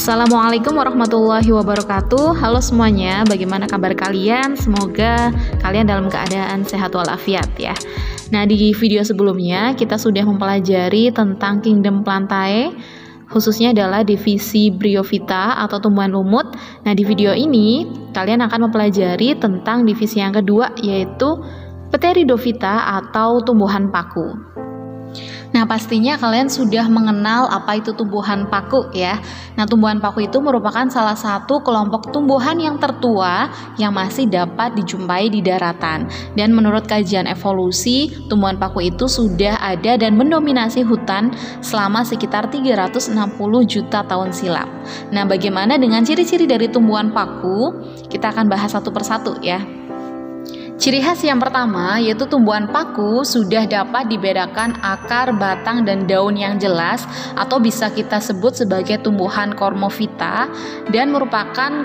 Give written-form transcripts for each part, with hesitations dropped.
Assalamualaikum warahmatullahi wabarakatuh. Halo semuanya, bagaimana kabar kalian? Semoga kalian dalam keadaan sehat walafiat ya. Nah, di video sebelumnya kita sudah mempelajari tentang Kingdom Plantae, khususnya adalah divisi Bryophyta atau tumbuhan lumut. Nah, di video ini kalian akan mempelajari tentang divisi yang kedua, yaitu Pteridophyta atau tumbuhan paku. Nah, pastinya kalian sudah mengenal apa itu tumbuhan paku ya. Nah, tumbuhan paku itu merupakan salah satu kelompok tumbuhan yang tertua yang masih dapat dijumpai di daratan. Dan menurut kajian evolusi, tumbuhan paku itu sudah ada dan mendominasi hutan selama sekitar 360 juta tahun silam. Nah, bagaimana dengan ciri-ciri dari tumbuhan paku? Kita akan bahas satu persatu ya. Ciri khas yang pertama yaitu tumbuhan paku sudah dapat dibedakan akar, batang, dan daun yang jelas atau bisa kita sebut sebagai tumbuhan Cormophyta dan merupakan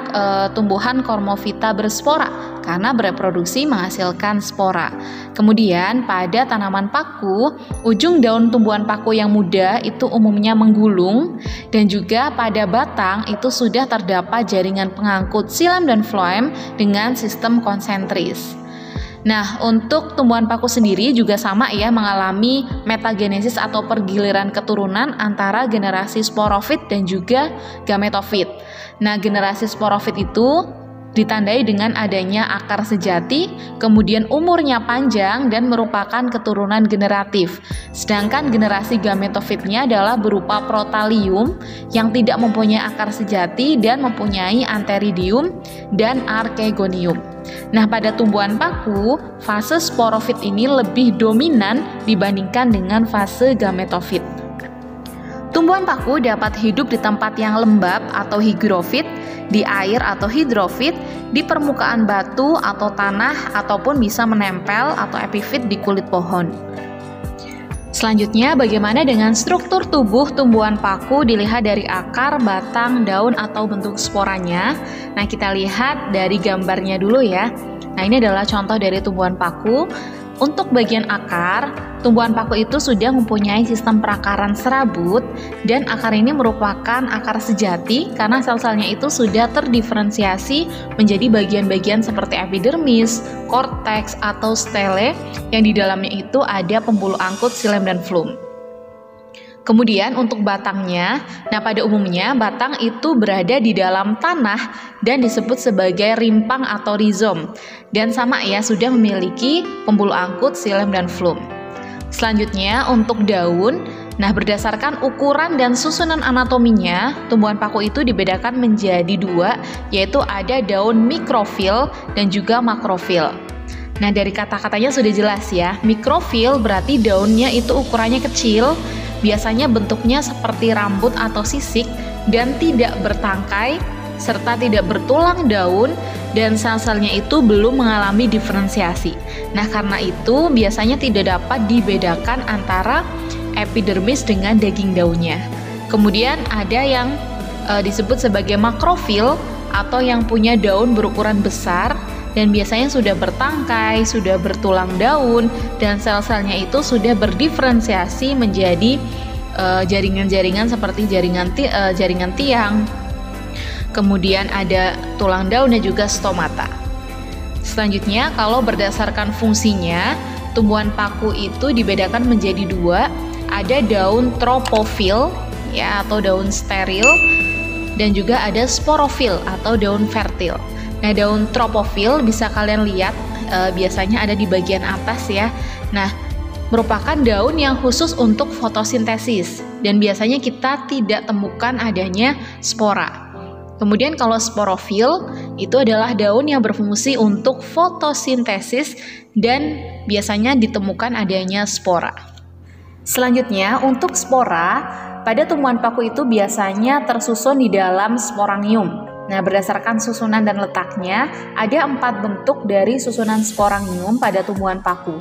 tumbuhan Cormophyta berspora karena bereproduksi menghasilkan spora. Kemudian pada tanaman paku, ujung daun tumbuhan paku yang muda itu umumnya menggulung dan juga pada batang itu sudah terdapat jaringan pengangkut xilem dan floem dengan sistem konsentris. Nah, untuk tumbuhan paku sendiri juga sama ya, mengalami metagenesis atau pergiliran keturunan antara generasi sporofit dan juga gametofit. Nah, generasi sporofit itu ditandai dengan adanya akar sejati, kemudian umurnya panjang dan merupakan keturunan generatif. Sedangkan generasi gametofitnya adalah berupa protalium yang tidak mempunyai akar sejati dan mempunyai antheridium dan archegonium. Nah, pada tumbuhan paku, fase sporofit ini lebih dominan dibandingkan dengan fase gametofit. Tumbuhan paku dapat hidup di tempat yang lembab atau hygrofit, di air atau hidrofit, di permukaan batu atau tanah, ataupun bisa menempel atau epifit di kulit pohon. Selanjutnya, bagaimana dengan struktur tubuh tumbuhan paku dilihat dari akar, batang, daun, atau bentuk sporanya? Nah, kita lihat dari gambarnya dulu ya. Nah, ini adalah contoh dari tumbuhan paku. Untuk bagian akar, tumbuhan paku itu sudah mempunyai sistem perakaran serabut dan akar ini merupakan akar sejati karena sel-selnya itu sudah terdiferensiasi menjadi bagian-bagian seperti epidermis, korteks, atau stele yang di dalamnya itu ada pembuluh angkut xilem dan floem. Kemudian untuk batangnya, nah pada umumnya batang itu berada di dalam tanah dan disebut sebagai rimpang atau rizom. Dan sama ya, sudah memiliki pembuluh angkut xilem dan floem. Selanjutnya untuk daun, nah berdasarkan ukuran dan susunan anatominya, tumbuhan paku itu dibedakan menjadi dua, yaitu ada daun mikrofil dan juga makrofil. Nah, dari kata-katanya sudah jelas ya, mikrofil berarti daunnya itu ukurannya kecil, biasanya bentuknya seperti rambut atau sisik dan tidak bertangkai serta tidak bertulang daun dan sel-selnya itu belum mengalami diferensiasi. Nah, karena itu biasanya tidak dapat dibedakan antara epidermis dengan daging daunnya. Kemudian ada yang disebut sebagai makrofil atau yang punya daun berukuran besar dan biasanya sudah bertangkai, sudah bertulang daun, dan sel-selnya itu sudah berdiferensiasi menjadi jaringan-jaringan seperti jaringan tiang. Kemudian ada tulang daun dan juga stomata. Selanjutnya, kalau berdasarkan fungsinya, tumbuhan paku itu dibedakan menjadi dua. Ada daun tropofil ya atau daun steril, dan juga ada sporofil atau daun fertil. Nah, daun tropofil bisa kalian lihat biasanya ada di bagian atas ya. Nah, merupakan daun yang khusus untuk fotosintesis dan biasanya kita tidak temukan adanya spora. Kemudian kalau sporofil itu adalah daun yang berfungsi untuk fotosintesis dan biasanya ditemukan adanya spora. Selanjutnya untuk spora, pada tumbuhan paku itu biasanya tersusun di dalam sporangium. Nah, berdasarkan susunan dan letaknya, ada 4 bentuk dari susunan sporangium pada tumbuhan paku.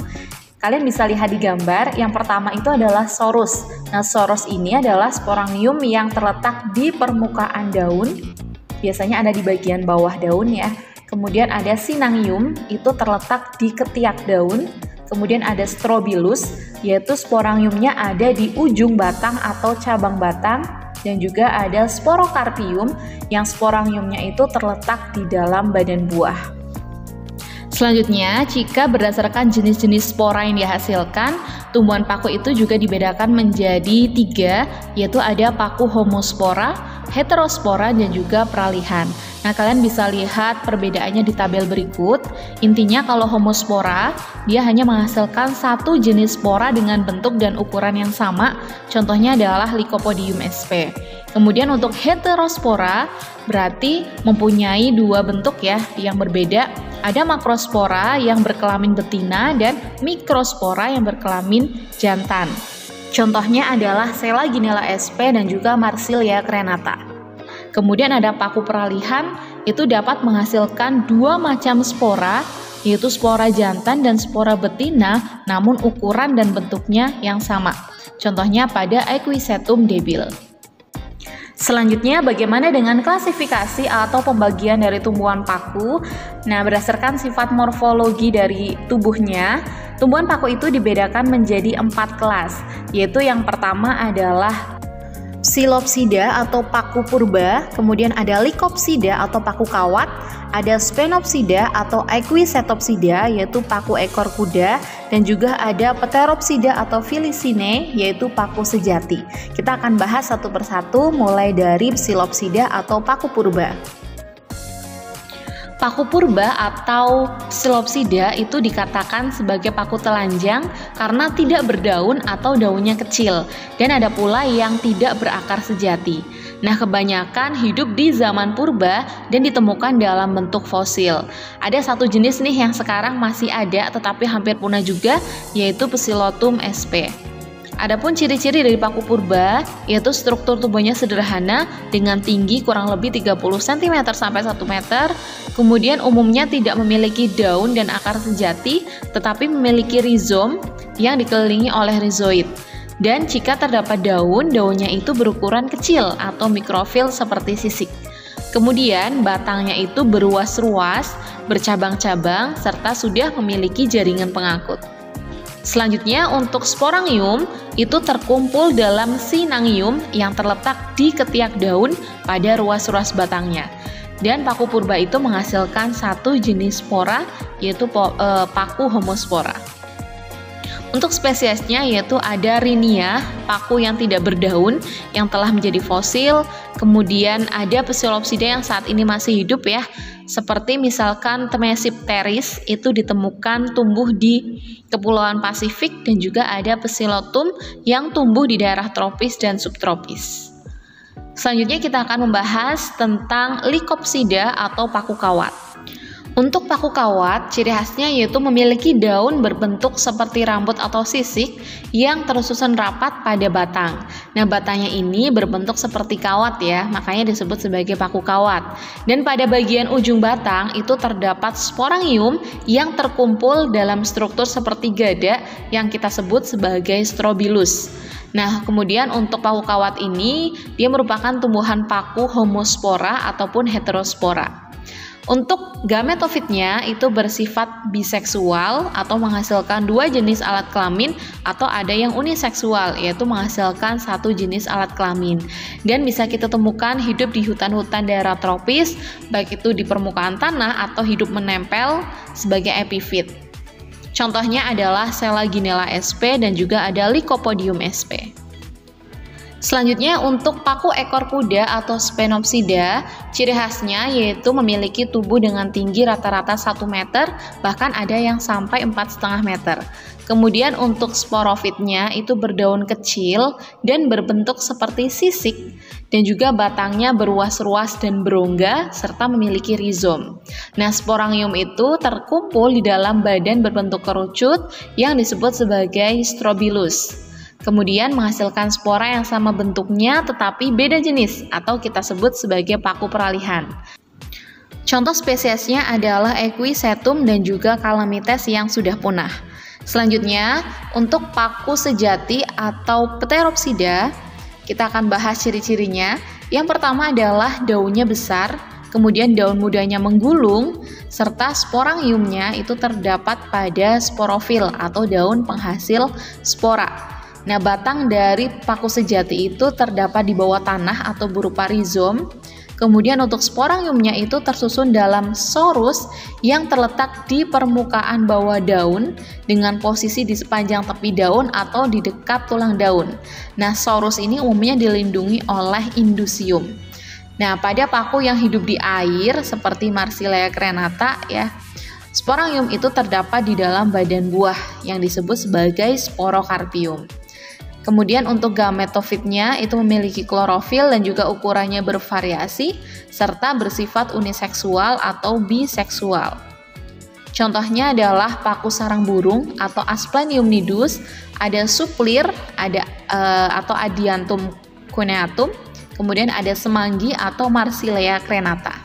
Kalian bisa lihat di gambar, yang pertama itu adalah sorus. Nah, sorus ini adalah sporangium yang terletak di permukaan daun, biasanya ada di bagian bawah daun ya. Kemudian ada sinangium, itu terletak di ketiak daun. Kemudian ada strobilus, yaitu sporangiumnya ada di ujung batang atau cabang batang. dan juga ada sporokarpium yang sporangiumnya itu terletak di dalam badan buah. Selanjutnya, jika berdasarkan jenis-jenis spora yang dihasilkan, tumbuhan paku itu juga dibedakan menjadi 3, yaitu ada paku homospora, heterospora, dan juga peralihan. Nah, kalian bisa lihat perbedaannya di tabel berikut. Intinya kalau homospora, dia hanya menghasilkan satu jenis spora dengan bentuk dan ukuran yang sama. Contohnya adalah Lycopodium sp. Kemudian untuk heterospora, berarti mempunyai dua bentuk ya yang berbeda. Ada makrospora yang berkelamin betina dan mikrospora yang berkelamin jantan. Contohnya adalah Selaginella sp dan juga Marsilia crenata. Kemudian ada paku peralihan, itu dapat menghasilkan dua macam spora, yaitu spora jantan dan spora betina, namun ukuran dan bentuknya yang sama. Contohnya pada Equisetum debil. Selanjutnya, bagaimana dengan klasifikasi atau pembagian dari tumbuhan paku? Nah, berdasarkan sifat morfologi dari tubuhnya, tumbuhan paku itu dibedakan menjadi 4 kelas, yaitu yang pertama adalah Psilopsida atau paku purba, kemudian ada Lycopsida atau paku kawat, ada Sphenopsida atau Equisetopsida yaitu paku ekor kuda, dan juga ada Pteropsida atau Felicinae yaitu paku sejati. Kita akan bahas satu persatu mulai dari Psilopsida atau paku purba. Paku purba atau Psilopsida itu dikatakan sebagai paku telanjang karena tidak berdaun atau daunnya kecil, dan ada pula yang tidak berakar sejati. Nah, kebanyakan hidup di zaman purba dan ditemukan dalam bentuk fosil. Ada satu jenis nih yang sekarang masih ada tetapi hampir punah juga, yaitu Psilotum sp. Adapun ciri-ciri dari paku purba, yaitu struktur tubuhnya sederhana dengan tinggi kurang lebih 30 cm sampai 1 meter, kemudian umumnya tidak memiliki daun dan akar sejati, tetapi memiliki rizom yang dikelilingi oleh rizoid. Dan jika terdapat daun, daunnya itu berukuran kecil atau mikrofil seperti sisik. Kemudian batangnya itu beruas-ruas, bercabang-cabang, serta sudah memiliki jaringan pengangkut. Selanjutnya untuk sporangium itu terkumpul dalam sinangium yang terletak di ketiak daun pada ruas-ruas batangnya. Dan paku purba itu menghasilkan satu jenis spora yaitu paku homospora. Untuk spesiesnya yaitu ada Rhinia, paku yang tidak berdaun yang telah menjadi fosil. Kemudian ada Psilopsida yang saat ini masih hidup ya. Seperti misalkan Temesipteris itu ditemukan tumbuh di Kepulauan Pasifik, dan juga ada Psilotum yang tumbuh di daerah tropis dan subtropis. Selanjutnya kita akan membahas tentang Lycopsida atau paku kawat. Untuk paku kawat, ciri khasnya yaitu memiliki daun berbentuk seperti rambut atau sisik yang tersusun rapat pada batang. Nah, batangnya ini berbentuk seperti kawat ya, makanya disebut sebagai paku kawat. Dan pada bagian ujung batang itu terdapat sporangium yang terkumpul dalam struktur seperti gada yang kita sebut sebagai strobilus. Nah, kemudian untuk paku kawat ini, dia merupakan tumbuhan paku homospora ataupun heterospora. Untuk gametofitnya itu bersifat biseksual atau menghasilkan dua jenis alat kelamin, atau ada yang uniseksual yaitu menghasilkan satu jenis alat kelamin, dan bisa kita temukan hidup di hutan-hutan daerah tropis, baik itu di permukaan tanah atau hidup menempel sebagai epifit. Contohnya adalah Selaginella sp dan juga ada Lycopodium sp. Selanjutnya untuk paku ekor kuda atau Sphenopsida, ciri khasnya yaitu memiliki tubuh dengan tinggi rata-rata 1 meter, bahkan ada yang sampai 4,5 meter. Kemudian untuk sporofitnya itu berdaun kecil dan berbentuk seperti sisik, dan juga batangnya beruas-ruas dan berongga serta memiliki rizom. Nah, sporangium itu terkumpul di dalam badan berbentuk kerucut yang disebut sebagai strobilus. Kemudian menghasilkan spora yang sama bentuknya tetapi beda jenis atau kita sebut sebagai paku peralihan. Contoh spesiesnya adalah Equisetum dan juga Calamites yang sudah punah. Selanjutnya, untuk paku sejati atau Pteropsida, kita akan bahas ciri-cirinya. Yang pertama adalah daunnya besar, kemudian daun mudanya menggulung, serta sporangiumnya itu terdapat pada sporofil atau daun penghasil spora. Nah, batang dari paku sejati itu terdapat di bawah tanah atau berupa rizom. Kemudian untuk sporangiumnya itu tersusun dalam sorus yang terletak di permukaan bawah daun dengan posisi di sepanjang tepi daun atau di dekat tulang daun. Nah, sorus ini umumnya dilindungi oleh indusium. Nah, pada paku yang hidup di air seperti Marsilea crenata ya, sporangium itu terdapat di dalam badan buah yang disebut sebagai sporokarpium. Kemudian untuk gametofitnya itu memiliki klorofil dan juga ukurannya bervariasi serta bersifat uniseksual atau biseksual. Contohnya adalah paku sarang burung atau Asplenium nidus, ada suplir, ada atau Adiantum cuneatum, kemudian ada semanggi atau Marsilea crenata.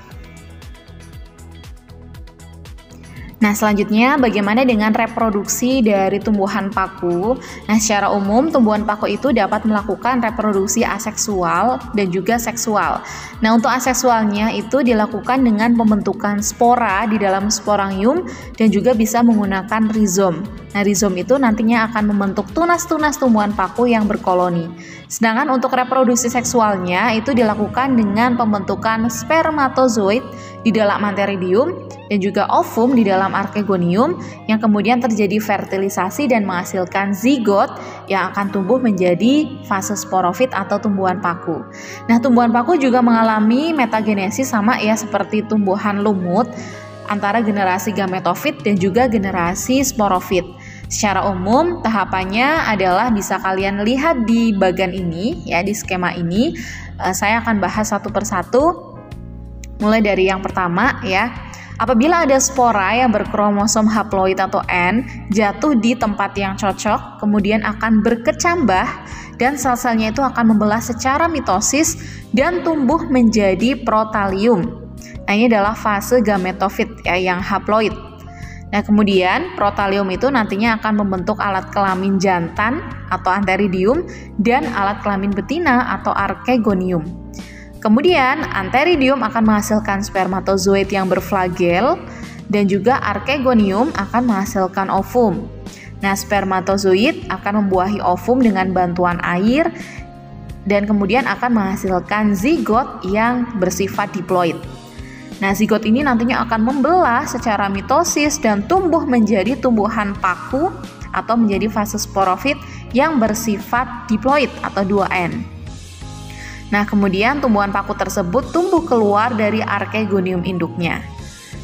Nah, selanjutnya bagaimana dengan reproduksi dari tumbuhan paku? Nah, secara umum tumbuhan paku itu dapat melakukan reproduksi aseksual dan juga seksual. Nah, untuk aseksualnya itu dilakukan dengan pembentukan spora di dalam sporangium dan juga bisa menggunakan rizom. Nah, rizom itu nantinya akan membentuk tunas-tunas tumbuhan paku yang berkoloni. Sedangkan untuk reproduksi seksualnya itu dilakukan dengan pembentukan spermatozoid di dalam antheridium dan juga ovum di dalam archegonium yang kemudian terjadi fertilisasi dan menghasilkan zigot yang akan tumbuh menjadi fase sporofit atau tumbuhan paku. Nah, tumbuhan paku juga mengalami metagenesis sama ya seperti tumbuhan lumut antara generasi gametofit dan juga generasi sporofit. Secara umum tahapannya adalah bisa kalian lihat di bagian ini ya, di skema ini. Saya akan bahas satu persatu mulai dari yang pertama ya. Apabila ada spora yang berkromosom haploid atau N jatuh di tempat yang cocok, kemudian akan berkecambah dan sel-selnya itu akan membelah secara mitosis dan tumbuh menjadi protalium. Nah, ini adalah fase gametofit ya, yang haploid. Nah, kemudian protalium itu nantinya akan membentuk alat kelamin jantan atau antheridium dan alat kelamin betina atau archegonium. Kemudian antheridium akan menghasilkan spermatozoid yang berflagel dan juga archegonium akan menghasilkan ovum. Nah, spermatozoid akan membuahi ovum dengan bantuan air dan kemudian akan menghasilkan zigot yang bersifat diploid. Nah, zigot ini nantinya akan membelah secara mitosis dan tumbuh menjadi tumbuhan paku atau menjadi fase sporofit yang bersifat diploid atau 2N. Nah, kemudian tumbuhan paku tersebut tumbuh keluar dari archegonium induknya.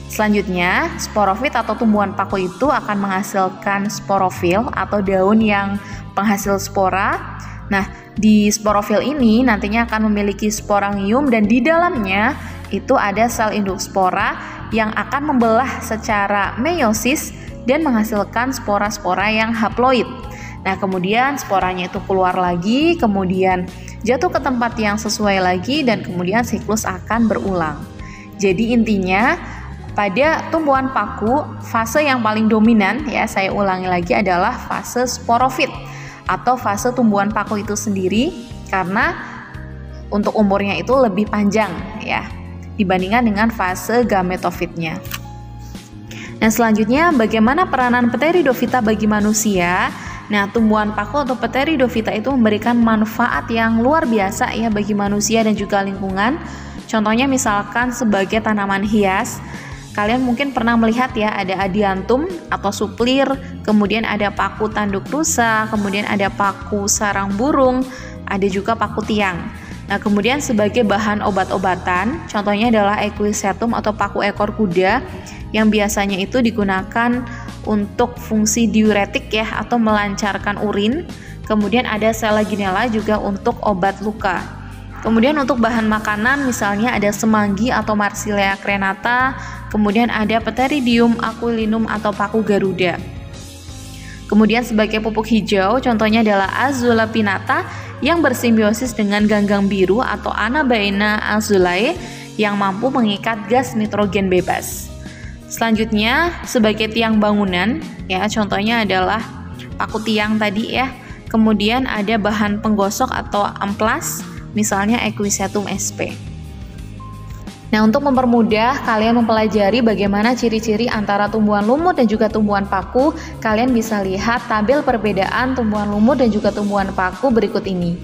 Selanjutnya, sporofit atau tumbuhan paku itu akan menghasilkan sporofil atau daun yang penghasil spora. Nah, di sporofil ini nantinya akan memiliki sporangium dan di dalamnya itu ada sel induk spora yang akan membelah secara meiosis dan menghasilkan spora-spora yang haploid. Nah, kemudian sporanya itu keluar lagi, kemudian jatuh ke tempat yang sesuai lagi dan kemudian siklus akan berulang. Jadi intinya pada tumbuhan paku fase yang paling dominan ya, saya ulangi lagi, adalah fase sporofit atau fase tumbuhan paku itu sendiri karena untuk umurnya itu lebih panjang ya dibandingkan dengan fase gametofitnya. Nah, selanjutnya bagaimana peranan Pteridophyta bagi manusia? Nah, tumbuhan paku atau Pteridophyta itu memberikan manfaat yang luar biasa ya bagi manusia dan juga lingkungan. Contohnya misalkan sebagai tanaman hias. Kalian mungkin pernah melihat ya, ada adiantum atau suplir, kemudian ada paku tanduk rusa, kemudian ada paku sarang burung, ada juga paku tiang. Nah, kemudian sebagai bahan obat-obatan, contohnya adalah equisetum atau paku ekor kuda yang biasanya itu digunakan untuk fungsi diuretik ya atau melancarkan urin. Kemudian ada Selaginella juga untuk obat luka. Kemudian untuk bahan makanan misalnya ada semanggi atau Marsilea crenata, kemudian ada Pteridium aquilinum atau paku garuda. Kemudian sebagai pupuk hijau contohnya adalah Azula pinnata yang bersimbiosis dengan ganggang biru atau Anabaena azulae yang mampu mengikat gas nitrogen bebas. Selanjutnya sebagai tiang bangunan ya, contohnya adalah paku tiang tadi ya. Kemudian ada bahan penggosok atau amplas, misalnya Equisetum sp. Nah, untuk mempermudah kalian mempelajari bagaimana ciri-ciri antara tumbuhan lumut dan juga tumbuhan paku, kalian bisa lihat tabel perbedaan tumbuhan lumut dan juga tumbuhan paku berikut ini.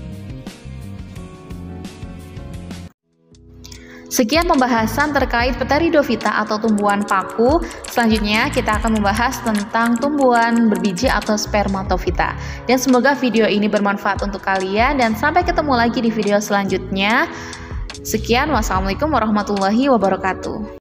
Sekian pembahasan terkait Pteridophyta atau tumbuhan paku. Selanjutnya kita akan membahas tentang tumbuhan berbiji atau spermatofita. Dan semoga video ini bermanfaat untuk kalian dan sampai ketemu lagi di video selanjutnya. Sekian, wassalamualaikum warahmatullahi wabarakatuh.